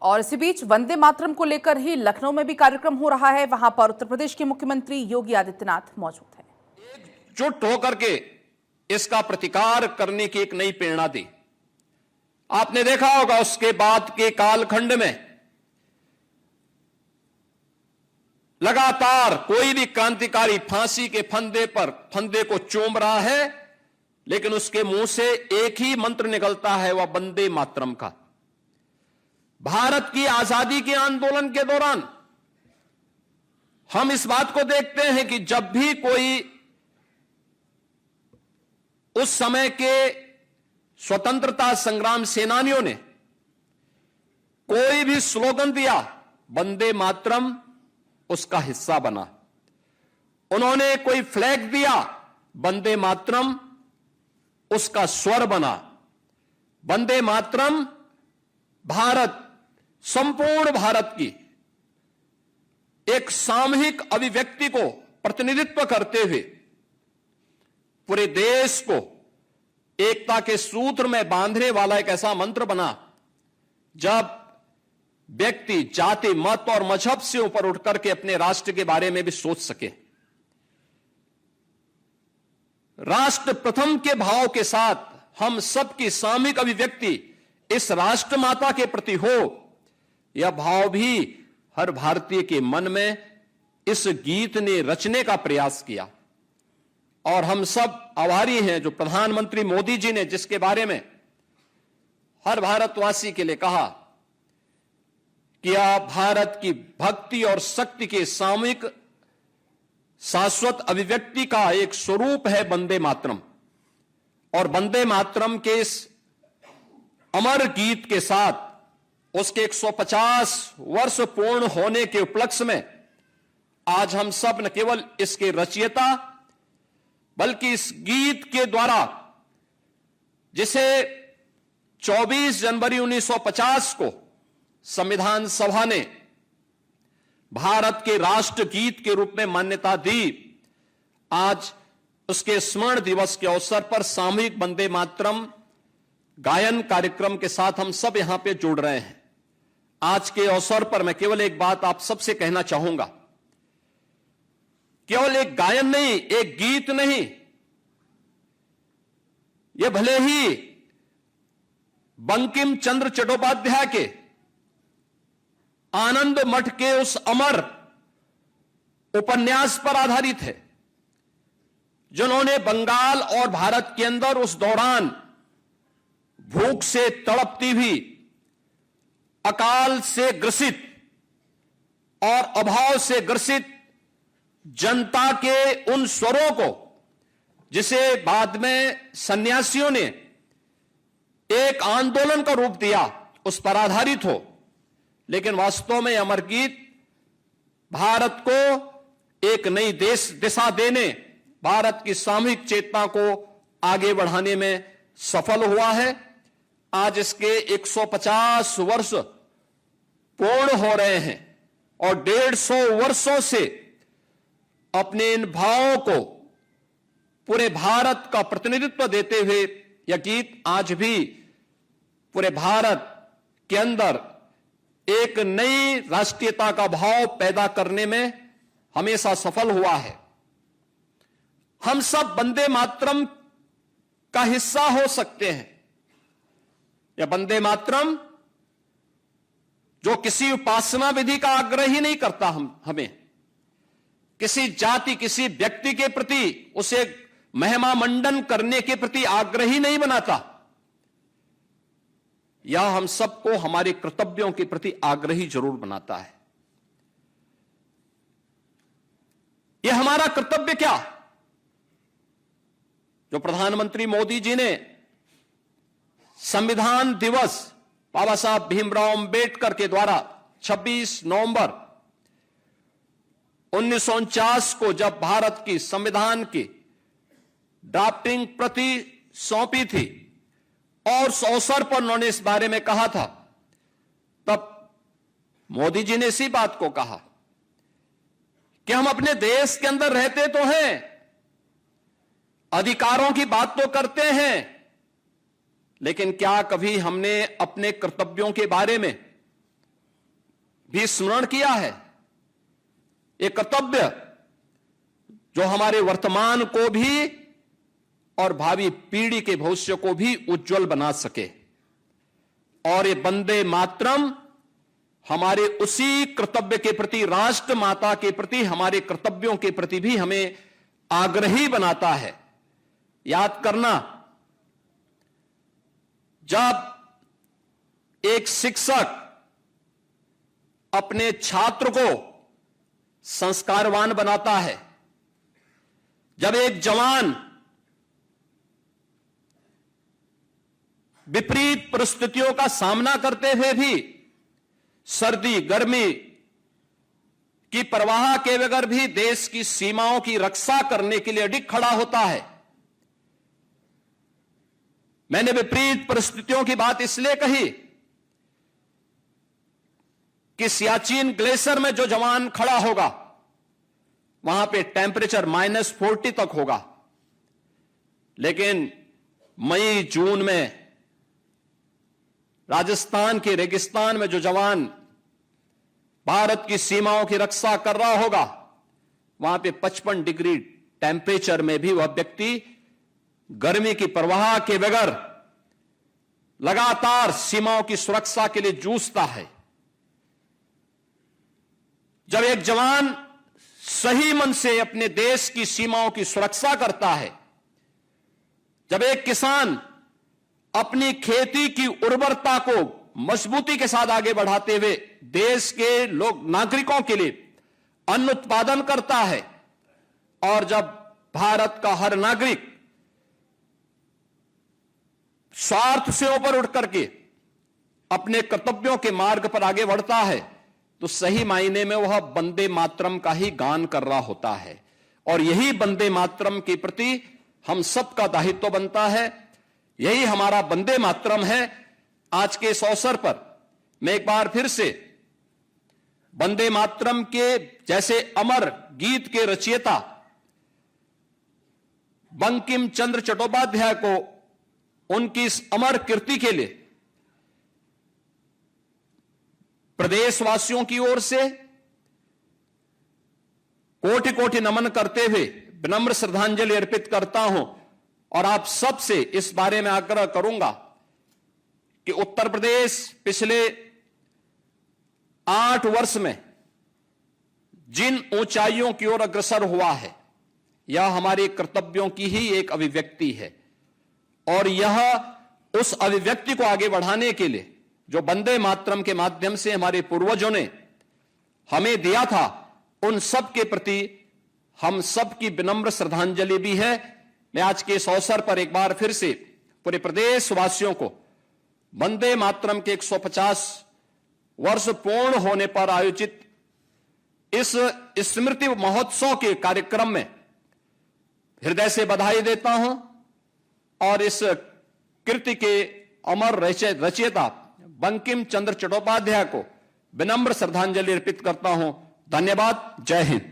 और इसी बीच वंदे मातरम को लेकर ही लखनऊ में भी कार्यक्रम हो रहा है। वहां पर उत्तर प्रदेश के मुख्यमंत्री योगी आदित्यनाथ मौजूद हैं। एकजुट होकर के इसका प्रतिकार करने की एक नई प्रेरणा दी। आपने देखा होगा उसके बाद के कालखंड में लगातार कोई भी क्रांतिकारी फांसी के फंदे को चूम रहा है, लेकिन उसके मुंह से एक ही मंत्र निकलता है, वह वंदे मातरम का। भारत की आजादी के आंदोलन के दौरान हम इस बात को देखते हैं कि जब भी कोई उस समय के स्वतंत्रता संग्राम सेनानियों ने कोई भी स्लोगन दिया, वंदे मातरम उसका हिस्सा बना। उन्होंने कोई फ्लैग दिया, वंदे मातरम उसका स्वर बना। वंदे मातरम भारत, संपूर्ण भारत की एक सामूहिक अभिव्यक्ति को प्रतिनिधित्व करते हुए पूरे देश को एकता के सूत्र में बांधने वाला एक ऐसा मंत्र बना जब व्यक्ति जाति, मत और मजहब से ऊपर उठकर के अपने राष्ट्र के बारे में भी सोच सके। राष्ट्र प्रथम के भाव के साथ हम सबकी सामूहिक अभिव्यक्ति इस राष्ट्र माता के प्रति हो, यह भाव भी हर भारतीय के मन में इस गीत ने रचने का प्रयास किया। और हम सब आभारी हैं जो प्रधानमंत्री मोदी जी ने जिसके बारे में हर भारतवासी के लिए कहा कि यह भारत की भक्ति और शक्ति के सामूहिक शाश्वत अभिव्यक्ति का एक स्वरूप है वंदे मातरम। और वंदे मातरम के इस अमर गीत के साथ उसके 150 वर्ष पूर्ण होने के उपलक्ष्य में आज हम सब न केवल इसके रचयिता बल्कि इस गीत के द्वारा, जिसे 24 जनवरी 1950 को संविधान सभा ने भारत के राष्ट्र गीत के रूप में मान्यता दी, आज उसके स्मरण दिवस के अवसर पर सामूहिक वंदे मातरम गायन कार्यक्रम के साथ हम सब यहां पे जुड़ रहे हैं। आज के अवसर पर मैं केवल एक बात आप सबसे कहना चाहूंगा, केवल एक गायन नहीं, एक गीत नहीं, यह भले ही बंकिम चंद्र चट्टोपाध्याय के आनंद मठ के उस अमर उपन्यास पर आधारित है, जिन्होंने बंगाल और भारत के अंदर उस दौरान भूख से तड़पती हुई, अकाल से ग्रसित और अभाव से ग्रसित जनता के उन स्वरों को, जिसे बाद में सन्यासियों ने एक आंदोलन का रूप दिया, उस पर आधारित हो। लेकिन वास्तव में अमर गीत भारत को एक नई दिशा देने, भारत की सामूहिक चेतना को आगे बढ़ाने में सफल हुआ है। आज इसके 150 वर्ष पूर्ण हो रहे हैं और 150 वर्षों से अपने इन भावों को पूरे भारत का प्रतिनिधित्व देते हुए यह गीत आज भी पूरे भारत के अंदर एक नई राष्ट्रीयता का भाव पैदा करने में हमेशा सफल हुआ है। हम सब वंदे मातरम का हिस्सा हो सकते हैं। यह वंदे मातरम जो किसी उपासना विधि का आग्रह ही नहीं करता, हमें किसी जाति, किसी व्यक्ति के प्रति उसे महिमा मंडन करने के प्रति आग्रही नहीं बनाता, यह हम सबको हमारे कर्तव्यों के प्रति आग्रही जरूर बनाता है। यह हमारा कर्तव्य क्या, जो प्रधानमंत्री मोदी जी ने संविधान दिवस बाबा साहब भीमराव अंबेडकर के द्वारा 26 नवंबर 1949 को जब भारत की संविधान की ड्राफ्टिंग प्रति सौंपी थी और उस अवसर पर उन्होंने इस बारे में कहा था, तब मोदी जी ने इसी बात को कहा कि हम अपने देश के अंदर रहते तो हैं, अधिकारों की बात तो करते हैं, लेकिन क्या कभी हमने अपने कर्तव्यों के बारे में भी स्मरण किया है। एक कर्तव्य जो हमारे वर्तमान को भी और भावी पीढ़ी के भविष्य को भी उज्जवल बना सके। और ये वंदे मातरम हमारे उसी कर्तव्य के प्रति, राष्ट्र माता के प्रति, हमारे कर्तव्यों के प्रति भी हमें आग्रही बनाता है। याद करना, जब एक शिक्षक अपने छात्र को संस्कारवान बनाता है, जब एक जवान विपरीत परिस्थितियों का सामना करते हुए भी सर्दी गर्मी की परवाह के बगैर भी देश की सीमाओं की रक्षा करने के लिए अडिग खड़ा होता है। मैंने विपरीत परिस्थितियों की बात इसलिए कही कि सियाचिन ग्लेशियर में जो जवान खड़ा होगा वहां पे टेम्परेचर -40 तक होगा, लेकिन मई जून में राजस्थान के रेगिस्तान में जो जवान भारत की सीमाओं की रक्षा कर रहा होगा, वहां पे 55 डिग्री टेम्परेचर में भी वह व्यक्ति गर्मी की परवाह के बगैर लगातार सीमाओं की सुरक्षा के लिए जूझता है। जब एक जवान सही मन से अपने देश की सीमाओं की सुरक्षा करता है, जब एक किसान अपनी खेती की उर्वरता को मजबूती के साथ आगे बढ़ाते हुए देश के लोग नागरिकों के लिए अन्न उत्पादन करता है, और जब भारत का हर नागरिक स्वार्थ से ऊपर उठ करके अपने कर्तव्यों के मार्ग पर आगे बढ़ता है, तो सही मायने में वह वंदे मातरम का ही गान कर रहा होता है। और यही वंदे मातरम के प्रति हम सबका दायित्व बनता है। यही हमारा वंदे मातरम है। आज के इस अवसर पर मैं एक बार फिर से वंदे मातरम के जैसे अमर गीत के रचयिता बंकिम चंद्र चट्टोपाध्याय को उनकी इस अमर कृति के लिए प्रदेशवासियों की ओर से कोटि कोटि नमन करते हुए विनम्र श्रद्धांजलि अर्पित करता हूं। और आप सबसे इस बारे में आग्रह करूंगा कि उत्तर प्रदेश पिछले 8 वर्ष में जिन ऊंचाइयों की ओर अग्रसर हुआ है, यह हमारे कर्तव्यों की ही एक अभिव्यक्ति है। और यह उस अभिव्यक्ति को आगे बढ़ाने के लिए जो वंदे मातरम के माध्यम से हमारे पूर्वजों ने हमें दिया था, उन सब के प्रति हम सब की विनम्र श्रद्धांजलि भी है। मैं आज के इस अवसर पर एक बार फिर से पूरे प्रदेशवासियों को वंदे मातरम के 150 वर्ष पूर्ण होने पर आयोजित इस स्मृति महोत्सव के कार्यक्रम में हृदय से बधाई देता हूं, और इस कृति के अमर रचयिता बंकिम चंद्र चट्टोपाध्याय को विनम्र श्रद्धांजलि अर्पित करता हूं। धन्यवाद। जय हिंद।